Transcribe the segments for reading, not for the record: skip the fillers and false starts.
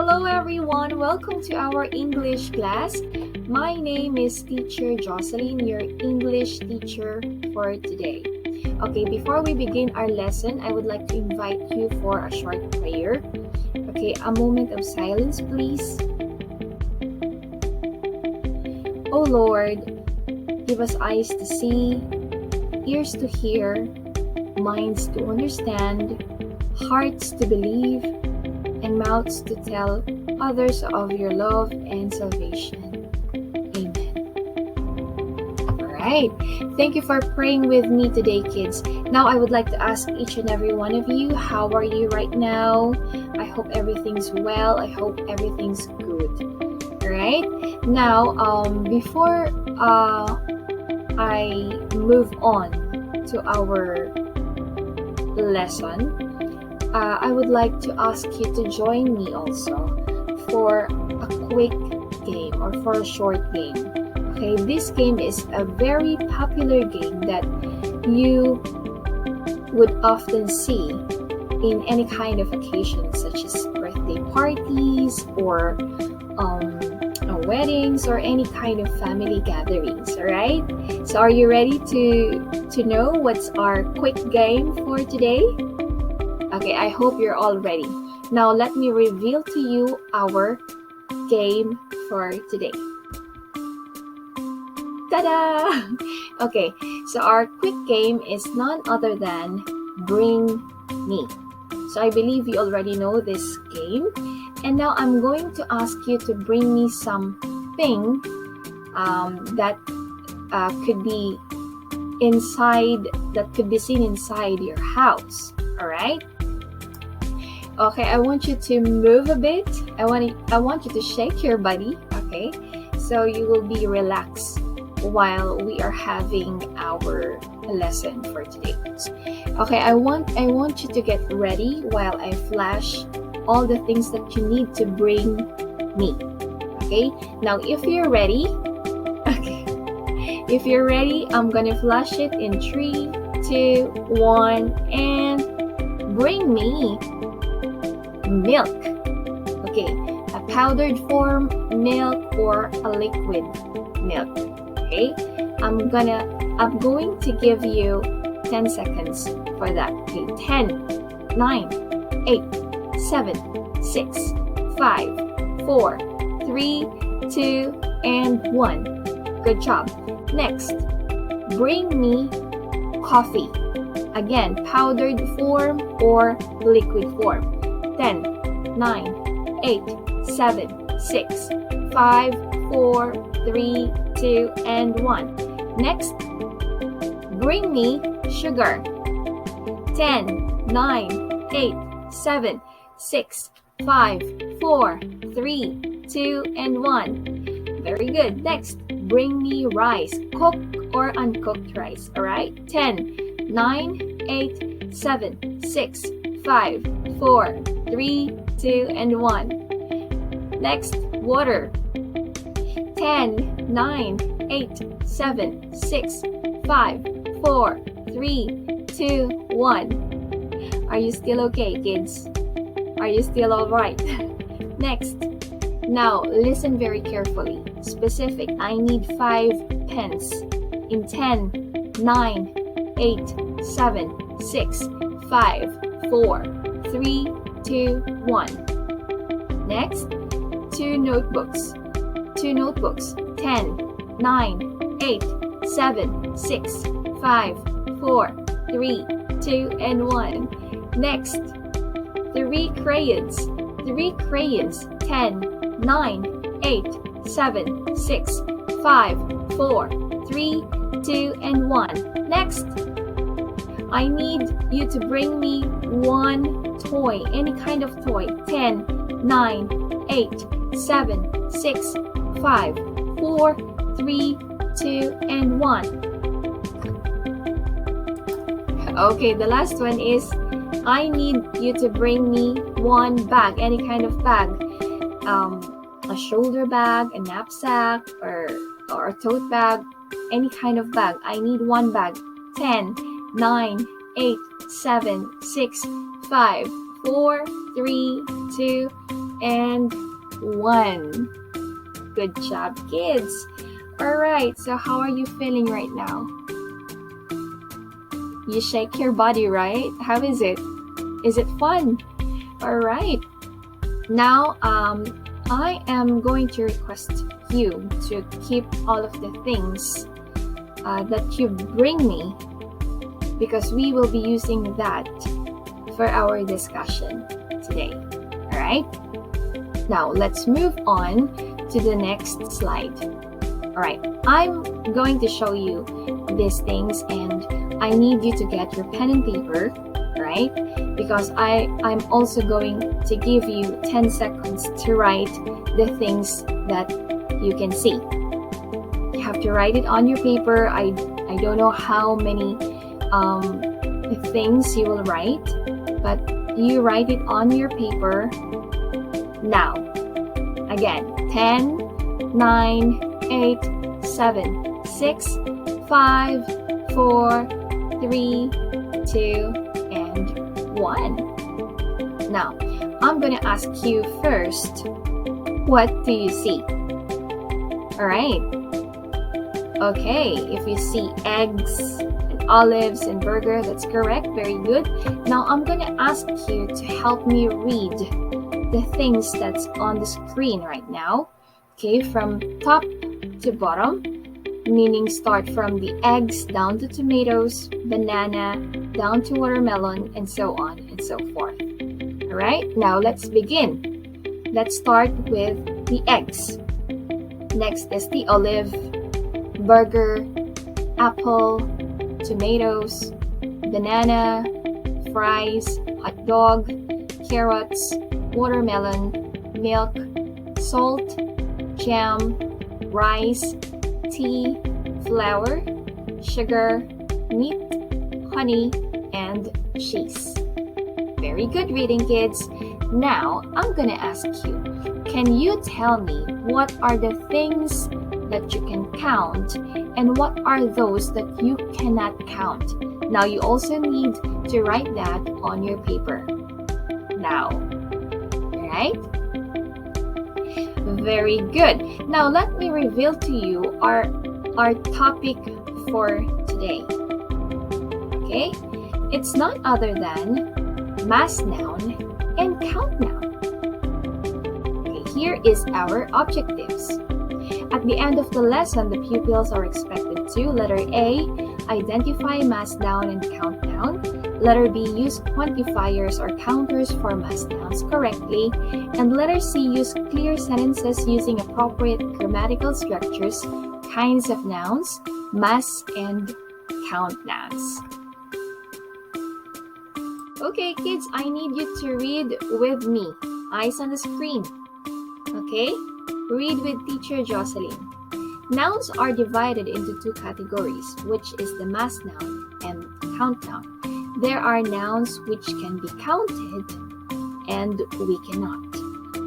Hello everyone, welcome to our English class. My name is Teacher Jocelyn, your English teacher for today. Okay, before we begin our lesson, I would like to invite you for a short prayer. Okay, a moment of silence, please. Oh Lord, give us eyes to see, ears to hear, minds to understand, hearts to believe, and mouths to tell others of your love and salvation. Amen. Alright, thank you for praying with me today, kids. Now I would like to ask each and every one of you, how are you right now? I hope everything's well. I hope everything's good. Alright, now before I move on to our lesson, I would like to ask you to join me also for a quick game or for a short game. Okay, this game is a very popular game that you would often see in any kind of occasion, such as birthday parties or weddings or any kind of family gatherings. All right, so are you ready to know what's our quick game for today? Okay, I hope you're all ready. Now let me reveal to you our game for today. Ta-da! Okay, so our quick game is none other than Bring Me. So I believe you already know this game. And now I'm going to ask you to bring me something that could be seen inside your house. All right? Okay, I want you to move a bit. I want you to shake your body, okay? So you will be relaxed while we are having our lesson for today. Okay, I want you to get ready while I flash all the things that you need to bring me. Okay? Now if you're ready, I'm gonna flash it in 3, 2, 1, and bring me milk. Okay, a powdered form milk or a liquid milk. Okay, I'm going to give you 10 seconds for that. Okay, 10, 9, 8, 7, 6, 5, 4, 3, 2, and 1. Good job. Next, bring me coffee. Again, powdered form or liquid form. 10, 9, 8, 7, 6, 5, 4, 3, 2, and 1. Next, bring me sugar. 10, 9, 8, 7, 6, 5, 4, 3, 2, and 1. Very good. Next, bring me rice. Cooked or uncooked rice. Alright? 10, 9, 8, 7, 6, 5, 4, 3, 2, and 1. Next, water. 10, 9, 8, 7, 6, 5, 4, 3, 2, 1. Are you still okay, kids? Are you still alright? Next, now listen very carefully. Specific, I need 5 pens. In 10, 9, 8, 7, 6, 5, 4, 3, 2, 1. Next, 2 notebooks. 2 notebooks. 10, 9, 8, 7, 6, 5, 4, 3, 2, and 1. Next, 3 crayons. 3 crayons. 10, 9, 8, 7, 6, 5, 4, 3, 2, and 1. Next, I need you to bring me 1 toy, any kind of toy. 10, 9, 8, 7, 6, 5, 4, 3, 2, and 1. Okay, the last one is I need you to bring me 1 bag, any kind of bag. A shoulder bag, a knapsack, or a tote bag, any kind of bag. I need 1 bag. 10, 9, 8, 7, 6, 5, 4, 3, 2, and 1. Good job, kids. All right, so how are you feeling right now? You shake your body, right? How is it? Is it fun? All right. Now, I am going to request you to keep all of the things that you bring me, because we will be using that for our discussion today. All right? Now, let's move on to the next slide. All right, I'm going to show you these things, and I need you to get your pen and paper, right? Because I'm also going to give you 10 seconds to write the things that you can see. You have to write it on your paper. I don't know how many things you will write, but you write it on your paper now. Again, 10, 9, 8, 7, 6, 5, 4, 3, 2, and 1. Now, I'm going to ask you first, what do you see? All right. Okay, if you see eggs and olives and burger, that's correct. Very good. Now, I'm going to ask you to help me read the things that's on the screen right now. Okay, from top to bottom, meaning start from the eggs down to tomatoes, banana, down to watermelon, and so on and so forth. All right, now let's begin. Let's start with the eggs. Next is the olive, burger, apple, tomatoes, banana, fries, hot dog, carrots, watermelon, milk, salt, jam, rice, tea, flour, sugar, meat, honey, and cheese. Very good reading, kids. Now, I'm gonna ask you, can you tell me what are the things that you can count and what are those that you cannot count? Now, you also need to write that on your paper. Now, right? Very good. Now let me reveal to you our topic for today. Okay? It's none other than mass noun and count noun. Okay, here is our objectives. At the end of the lesson, the pupils are expected to: letter A, identify mass noun and count noun. Letter B, use quantifiers or counters for mass nouns correctly. And letter C, use clear sentences using appropriate grammatical structures, kinds of nouns, mass and count nouns. Okay, kids, I need you to read with me. Eyes on the screen. Okay? Read with teacher Jocelyn. Nouns are divided into two categories, which is the mass noun and count noun. There are nouns which can be counted and we cannot.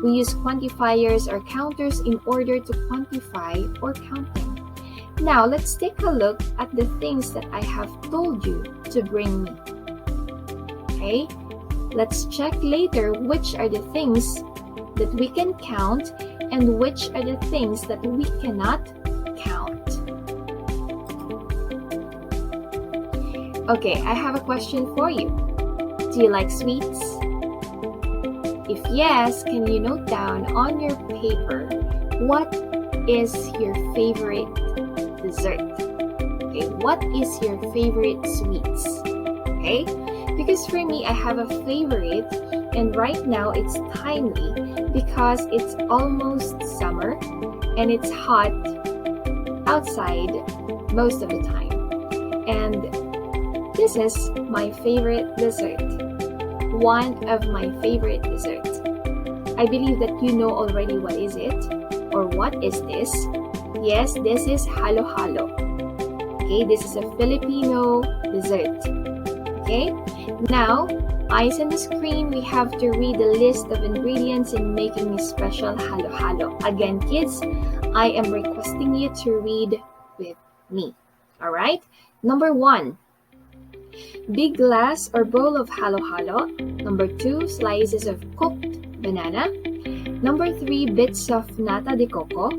We use quantifiers or counters in order to quantify or count them. Now, let's take a look at the things that I have told you to bring me. Okay? Let's check later which are the things that we can count and which are the things that we cannot count. Okay, I have a question for you. Do you like sweets? If yes, can you note down on your paper what is your favorite dessert? Okay, what is your favorite sweets? Okay, because for me, I have a favorite, and right now it's timely because it's almost summer and it's hot outside most of the time. And this is my favorite dessert. One of my favorite desserts. I believe that you know already what is it or what is this. Yes, this is halo-halo. Okay, this is a Filipino dessert. Okay, now, eyes on the screen, we have to read the list of ingredients in making a special halo-halo. Again, kids, I am requesting you to read with me. Alright, number 1. Big glass or bowl of halo-halo. Number 2, slices of cooked banana. Number 3, bits of nata de coco.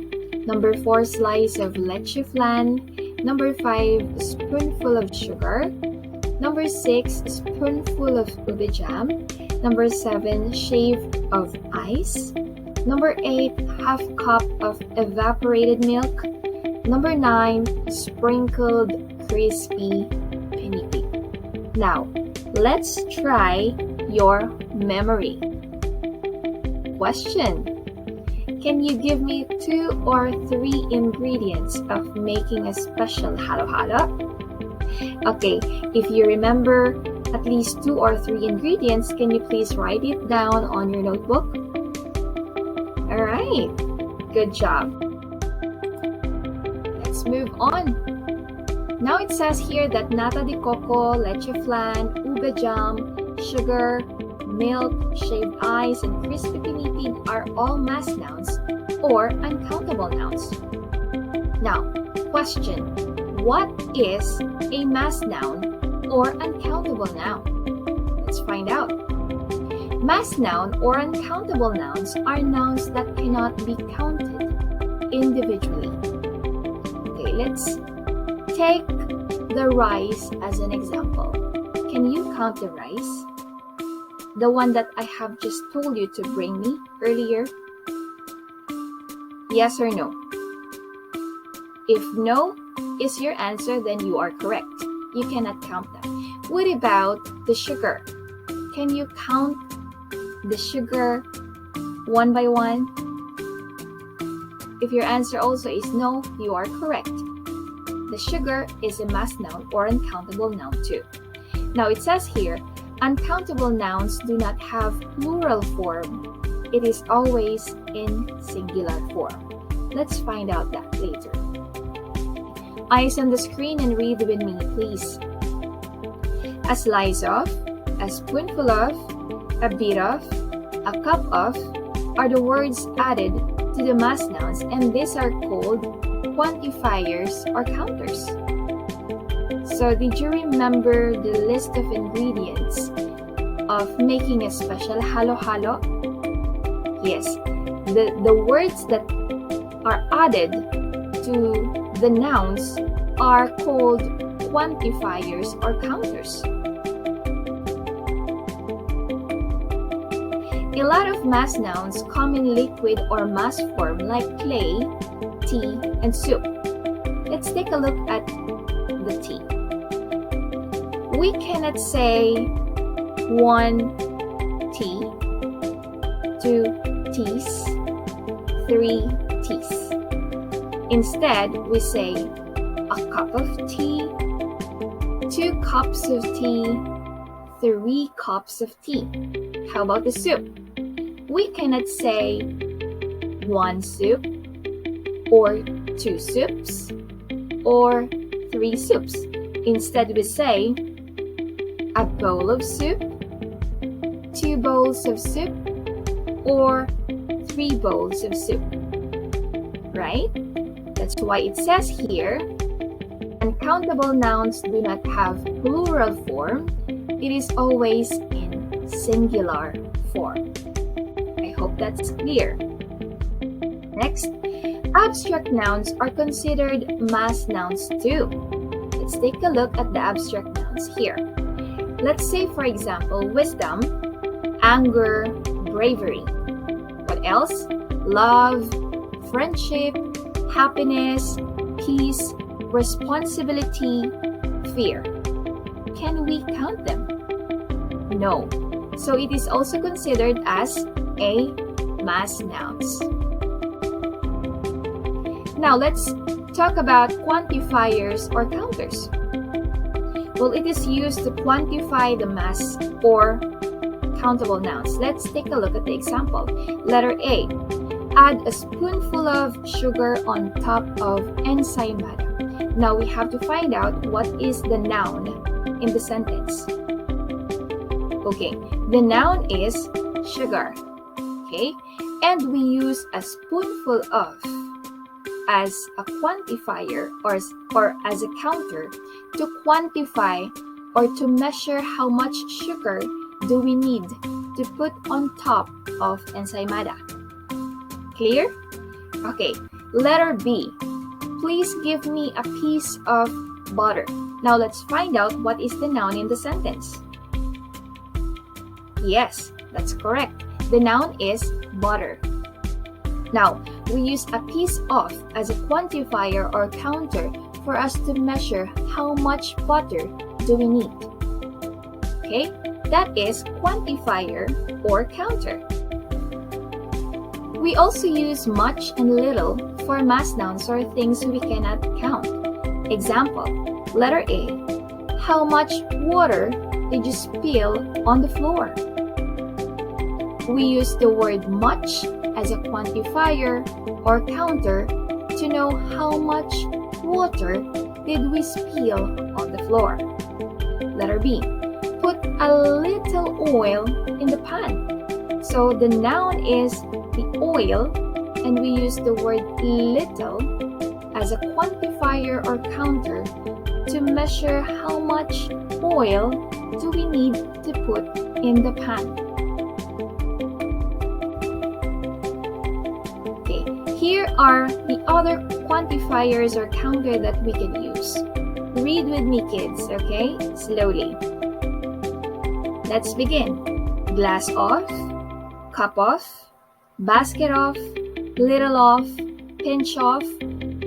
Number 4, slice of leche flan. Number 5, spoonful of sugar. Number 6, spoonful of ube jam. Number 7, shave of ice. Number 8, half cup of evaporated milk. Number 9, sprinkled crispy pinipig. Now, let's try your memory. Question: can you give me 2 or 3 ingredients of making a special halo-halo? Okay, if you remember at least 2 or 3 ingredients, can you please write it down on your notebook? Alright, good job. Let's move on. Now it says here that nata de coco, leche flan, ube jam, sugar, milk, shaved ice, and crispy pinipig are all mass nouns or uncountable nouns. Now, question: what is a mass noun or uncountable noun? Let's find out. Mass noun or uncountable nouns are nouns that cannot be counted individually. Okay, let's take the rice as an example. Can you count the rice? The one that I have just told you to bring me earlier? Yes or no? If no is your answer, then you are correct. You cannot count them. What about the sugar? Can you count the sugar one by one? If your answer also is no, you are correct. The sugar is a mass noun or uncountable noun too. Now it says here, uncountable nouns do not have plural form. It is always in singular form. Let's find out that later. Eyes on the screen and read with me, please. A slice of, a spoonful of, a bit of, a cup of are the words added to the mass nouns, and these are called quantifiers or counters. So did you remember the list of ingredients of making a special halo-halo? Yes, the words that are added to the nouns are called quantifiers or counters. A lot of mass nouns come in liquid or mass form like clay, tea, and soup. Let's take a look at the tea. We cannot say 1 tea, 2 teas, 3 teas. Instead, we say a cup of tea, 2 cups of tea, 3 cups of tea. How about the soup? We cannot say 1 soup, or 2 soups, or 3 soups. Instead, we say a bowl of soup, 2 bowls of soup, or 3 bowls of soup. Right? That's why it says here, uncountable nouns do not have plural form. It is always in singular form. I hope that's clear. Next, abstract nouns are considered mass nouns too. Let's take a look at the abstract nouns here. Let's say, for example, wisdom, anger, bravery. What else? Love, friendship, happiness, peace, responsibility, fear. Can we count them? No. So it is also considered as a mass nouns. Now let's talk about quantifiers or counters. Well, it is used to quantify the mass or countable nouns. Let's take a look at the example. Letter A. Add a spoonful of sugar on top of ensaymada. Now we have to find out what is the noun in the sentence. Okay, the noun is sugar. Okay, and we use a spoonful of as a quantifier or as a counter to quantify or to measure how much sugar do we need to put on top of ensaymada. Clear? Okay, letter B. Please give me a piece of butter. Now let's find out what is the noun in the sentence. Yes, that's correct. The noun is butter. Now, we use a piece of as a quantifier or counter for us to measure how much butter do we need. Okay, that is quantifier or counter. We also use much and little for mass nouns or things we cannot count. Example, letter A. How much water did you spill on the floor? We use the word much as a quantifier or counter to know how much water did we spill on the floor. Letter B. Put a little oil in the pan. So the noun is the oil, and we use the word little as a quantifier or counter to measure how much oil do we need to put in the pan. Okay, here are the other quantifiers or counter that we can use. Read with me, kids, okay? Slowly. Let's begin. Glass off, cup off, basket off, little off, pinch off,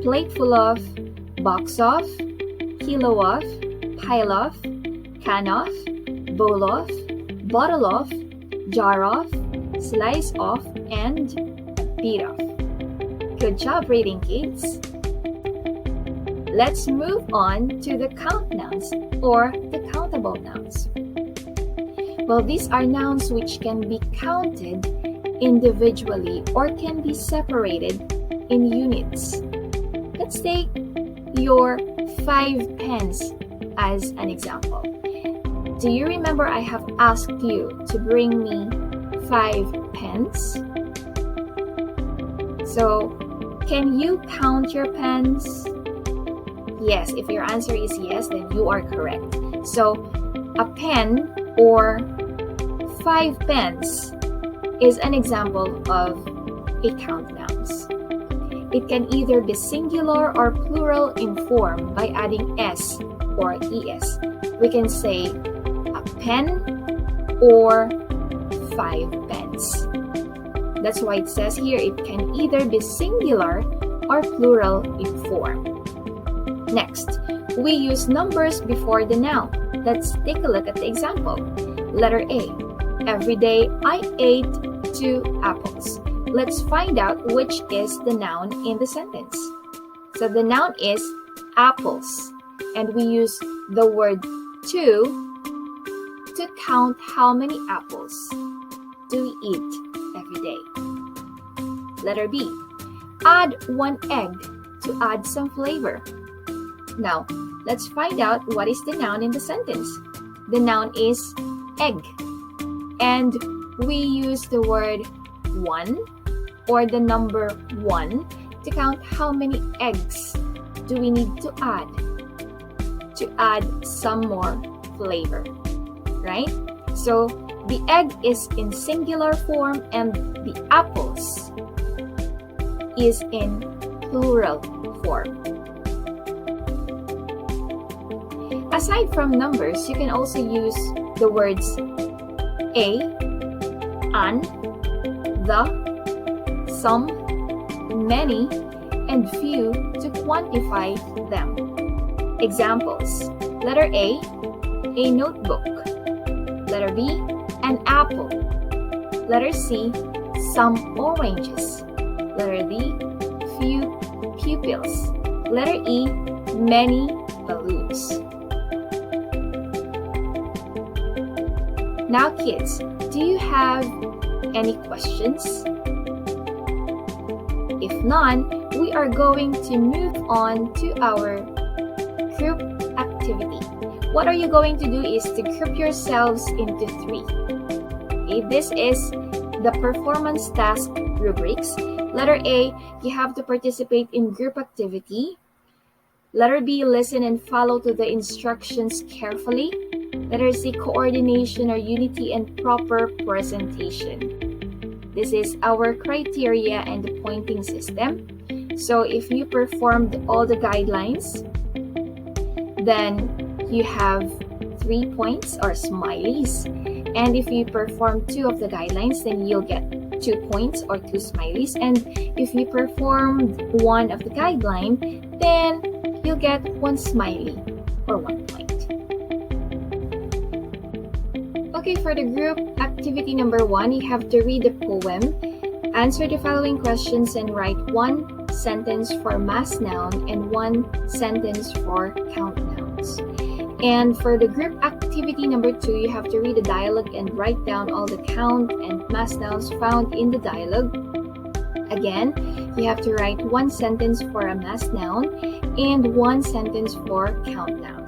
plate full of, box off, kilo off, pile off, can off, bowl off, bottle off, jar off, slice off, and beat off. Good job reading, kids. Let's move on to the count nouns or the countable nouns. Well, these are nouns which can be counted individually or can be separated in units. Let's take your 5 pens as an example. Do you remember I have asked you to bring me 5 pens? So, can you count your pens? Yes, if your answer is yes, then you are correct. So, a pen or 5 pens is an example of a count nouns. It can either be singular or plural in form by adding s or es. We can say a pen or 5 pens. That's why it says here it can either be singular or plural in form. Next, we use numbers before the noun. Let's take a look at the example. Letter A. Every day I ate 2 apples. Let's find out which is the noun in the sentence. So the noun is apples, and we use the word two to count how many apples do we eat every day. Letter B. Add 1 egg to add some flavor. Now, let's find out what is the noun in the sentence. The noun is egg, and we use the word 1 or the number 1 to count how many eggs do we need to add some more flavor, right? So the egg is in singular form and the apples is in plural form. Aside from numbers, you can also use the words a, an, the, some, many, and few to quantify them. Examples. Letter A notebook. Letter B, an apple. Letter C, some oranges. Letter D, few pupils. Letter E, many balloons. Now kids, do you have any questions? If none, we are going to move on to our group activity. What are you going to do is to group yourselves into 3. Okay, this is the performance task rubrics. Letter A, you have to participate in group activity. Letter B, listen and follow to the instructions carefully. Letter C, coordination or unity and proper presentation. This is our criteria and the pointing system. So if you performed all the guidelines, then you have 3 points or smileys. And if you perform 2 of the guidelines, then you'll get 2 points or 2 smileys. And if you performed 1 of the guideline, then you'll get 1 smiley or 1 point. Okay, for the group activity number 1, you have to read the poem, answer the following questions, and write 1 sentence for mass noun and 1 sentence for count nouns. And for the group activity number 2, you have to read the dialogue and write down all the count and mass nouns found in the dialogue. Again, you have to write 1 sentence for a mass noun and 1 sentence for count noun.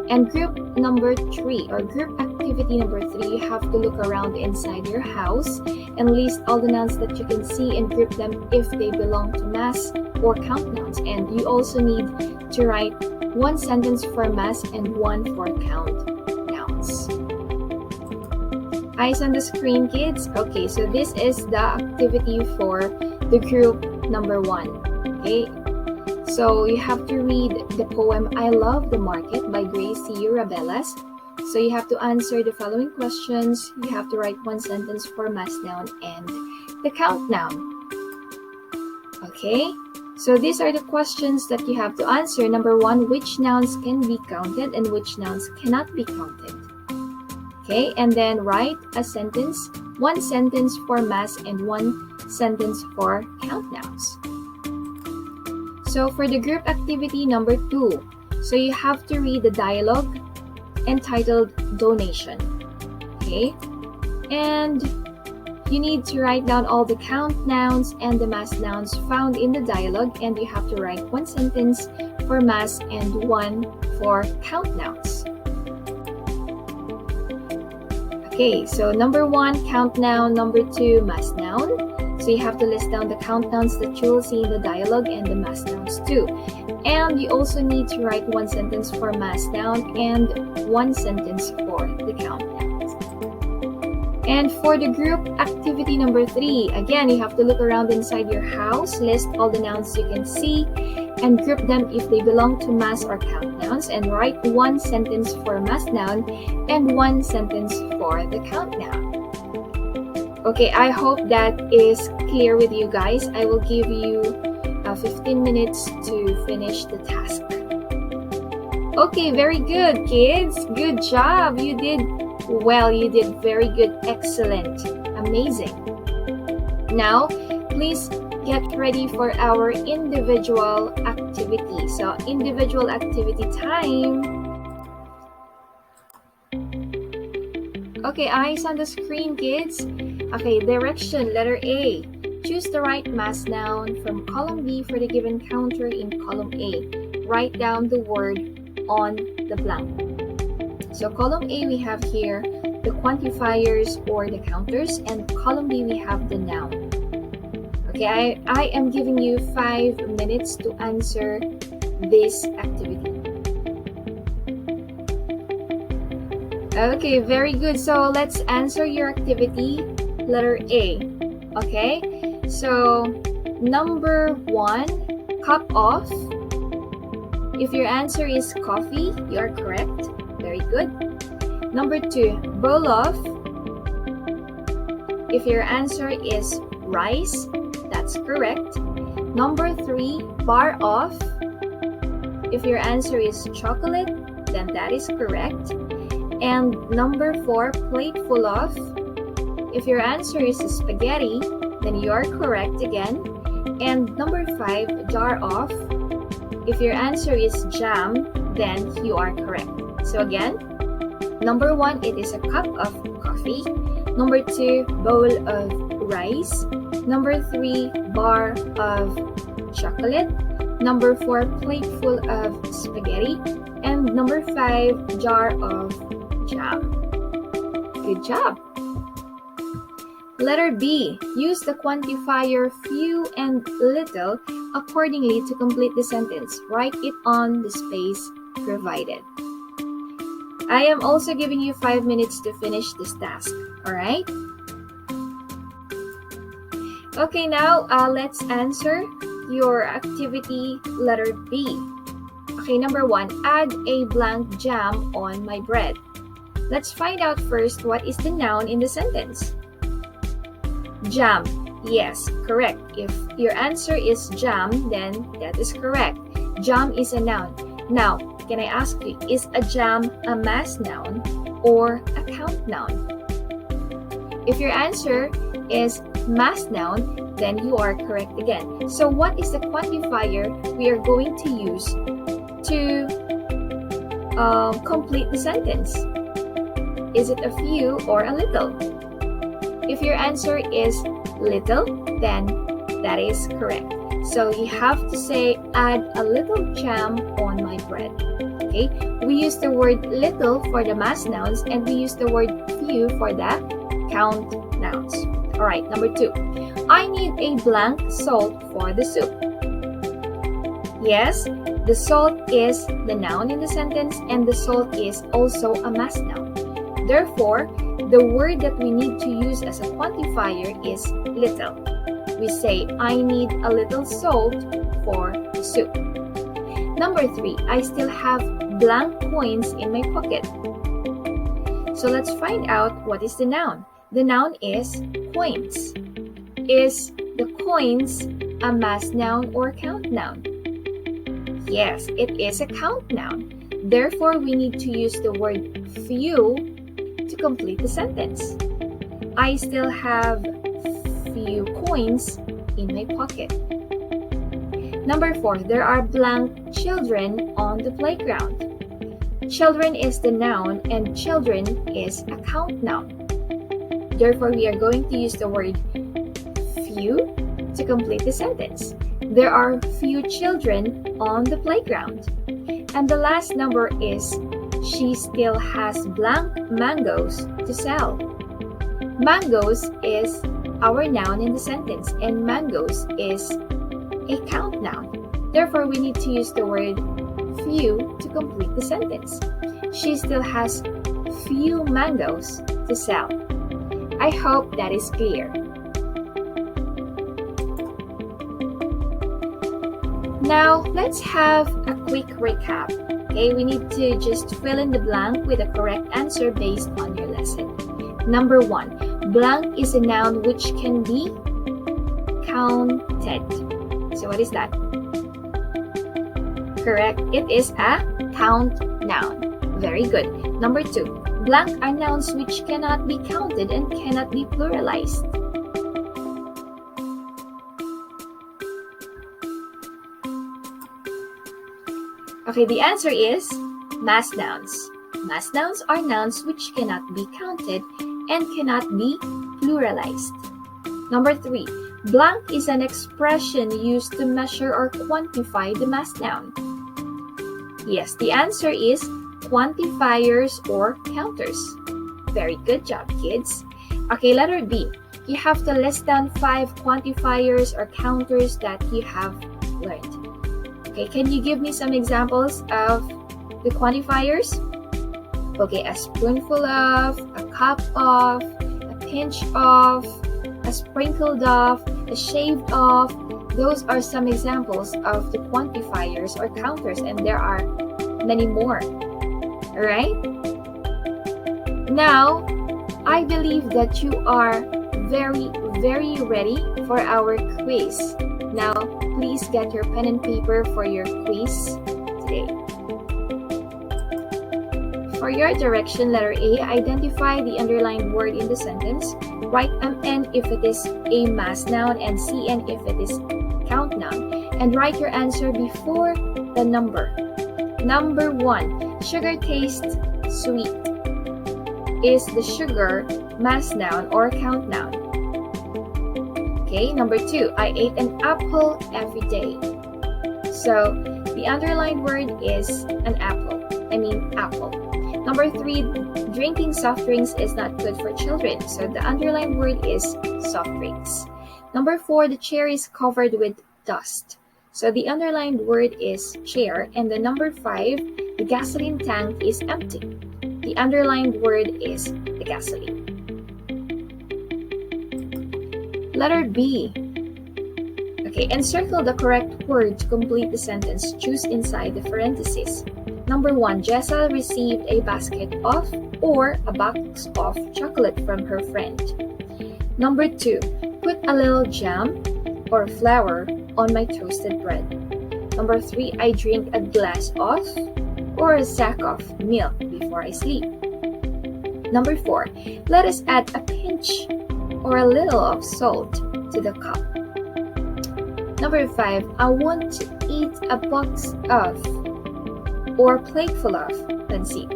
And group number 3 or group activity number 3, you have to look around inside your house and list all the nouns that you can see and group them if they belong to mass or count nouns. And you also need to write 1 sentence for mass and 1 for count nouns. Eyes on the screen, kids. Okay, so this is the activity for the group number 1. Okay, so you have to read the poem I Love the Market by Gracie Rabelas. So you have to answer the following questions. You have to write 1 sentence for mass noun and the count noun. Okay, so these are the questions that you have to answer. Number 1, which nouns can be counted and which nouns cannot be counted? Okay, and then write a sentence, 1 sentence for mass and 1 sentence for count nouns. So for the group activity number 2, so you have to read the dialogue entitled Donation. Okay, and you need to write down all the count nouns and the mass nouns found in the dialogue, and you have to write 1 sentence for mass and 1 for count nouns. Okay, so number 1, count noun. Number 2, mass noun. So you have to list down the count nouns that you will see in the dialogue and the mass nouns too. And you also need to write 1 sentence for mass noun and 1 sentence for the count nouns. And for the group activity number 3, again, you have to look around inside your house, list all the nouns you can see, and group them if they belong to mass or count nouns, and write 1 sentence for mass noun and 1 sentence for the count noun. Okay, I hope that is clear with you guys. I will give you 15 minutes to finish the task. Okay, very good, kids. Good job. You did well. You did very good. Excellent. Amazing. Now, please get ready for our individual activity. So, individual activity time. Okay, eyes on the screen, kids. Okay, direction, letter A. Choose the right mass noun from column B for the given counter in column A. Write down the word on the blank. So column A, we have here the quantifiers or the counters, and column B, we have the noun. Okay, I am giving you 5 minutes to answer this activity. Okay, very good. So let's answer your activity, letter A. Okay, so number 1, cup of. If your answer is coffee, you are correct. Very good. Number 2, bowl of. If your answer is rice, that's correct. Number 3, bar of. If your answer is chocolate, then that is correct. And number 4, plate full of. If your answer is spaghetti, then you are correct again. And number 5, jar of. If your answer is jam, then you are correct. So again, number 1, it is a cup of coffee. Number 2, bowl of rice. Number 3, bar of chocolate. Number 4, plate full of spaghetti. And number 5, jar of jam. Good job. Letter B. Use the quantifier few and little accordingly to complete the sentence. Write it on the space provided. I am also giving you 5 minutes to finish this task. Alright? Okay, now let's answer your activity letter B. Okay, number 1, add a blank jam on my bread. Let's find out first what is the noun in the sentence. Jam. Yes, correct. If your answer is jam, then that is correct. Jam is a noun. Now, can I ask you, is a jam a mass noun or a count noun? If your answer is mass noun, then you are correct again. So what is the quantifier we are going to use to complete the sentence? Is it a few or a little? If your answer is little, then that is correct. So you have to say, add a little jam on my bread. Okay, we use the word little for the mass nouns and we use the word few for the count nouns. Alright, number 2. I need a blank salt for the soup. Yes, the salt is the noun in the sentence and the salt is also a mass noun. Therefore, the word that we need to use as a quantifier is little. We say, I need a little salt for the soup. Number 3, I still have blank coins in my pocket. So let's find out what is the noun. The noun is coins. Is the coins a mass noun or count noun? Yes, it is a count noun. Therefore, we need to use the word few to complete the sentence. I still have few coins in my pocket. Number 4, there are blank children on the playground. Children is the noun and children is a count noun. Therefore, we are going to use the word few to complete the sentence. There are few children on the playground. And the last number is, she still has blank mangoes to sell. Mangoes is our noun in the sentence and mangoes is a count noun. Therefore, we need to use the word few to complete the sentence. She still has few mangoes to sell. I hope that is clear. Now, let's have a quick recap. Okay, we need to just fill in the blank with a correct answer based on your lesson. Number 1, blank is a noun which can be counted. So what is that? Correct, it is a count noun. Very good. Number 2, blank are nouns which cannot be counted and cannot be pluralized. Okay, the answer is mass nouns. Mass nouns are nouns which cannot be counted and cannot be pluralized. Number 3, blank is an expression used to measure or quantify the mass noun. Yes, the answer is quantifiers or counters. Very good job, kids. Okay, letter B. You have to list down 5 quantifiers or counters that you have learned. Okay, can you give me some examples of the quantifiers? Okay, a spoonful of, a cup of, a pinch of, a sprinkled of, a shaved of. Those are some examples of the quantifiers or counters, and there are many more. Alright? Now, I believe that you are very, very ready for our quiz. Now, please get your pen and paper for your quiz today. For your direction, letter A, identify the underlined word in the sentence. Write MN if it is a mass noun and CN if it is count noun. And write your answer before the number. Number 1, sugar tastes sweet. Is the sugar mass noun or count noun? Okay, number 2, I ate an apple every day. So, the underlined word is an apple. Apple. Number 3, drinking soft drinks is not good for children. So, the underlined word is soft drinks. Number 4, the chair is covered with dust. So, the underlined word is chair. And the number 5, the gasoline tank is empty. The underlined word is the gasoline. Letter B, Okay, encircle the correct word to complete the sentence. Choose inside the parentheses. Number 1, Jessa received a basket of or a box of chocolate from her friend. Number 2, put a little jam or flour on my toasted bread. Number 3, I drink a glass of or a sack of milk before I sleep. Number 4, let us add a pinch or a little of salt to the cup. Number 5, I want to eat a box of or plateful of pancit.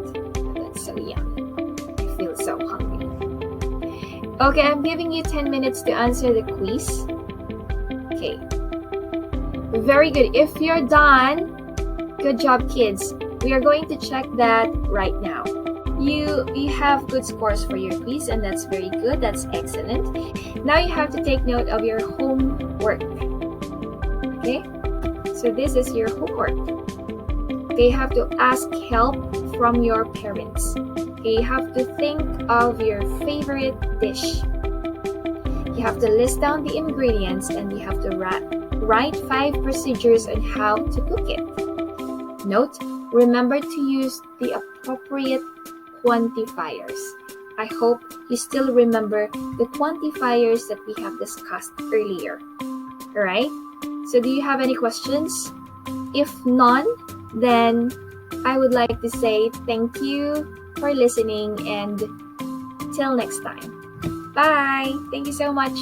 That's so yummy. I feel so hungry. Okay, I'm giving you 10 minutes to answer the quiz. Okay. Very good. If you're done, good job, kids. We are going to check that right now. You have good scores for your quiz, and that's very good. That's excellent. Now you have to take note of your homework. Okay? So this is your homework. Okay, you have to ask help from your parents. Okay, you have to think of your favorite dish. You have to list down the ingredients, and you have to write 5 procedures on how to cook it. Note, remember to use the appropriate quantifiers. I hope you still remember the quantifiers that we have discussed earlier. Alright? So do you have any questions? If none, then I would like to say thank you for listening and till next time. Bye! Thank you so much.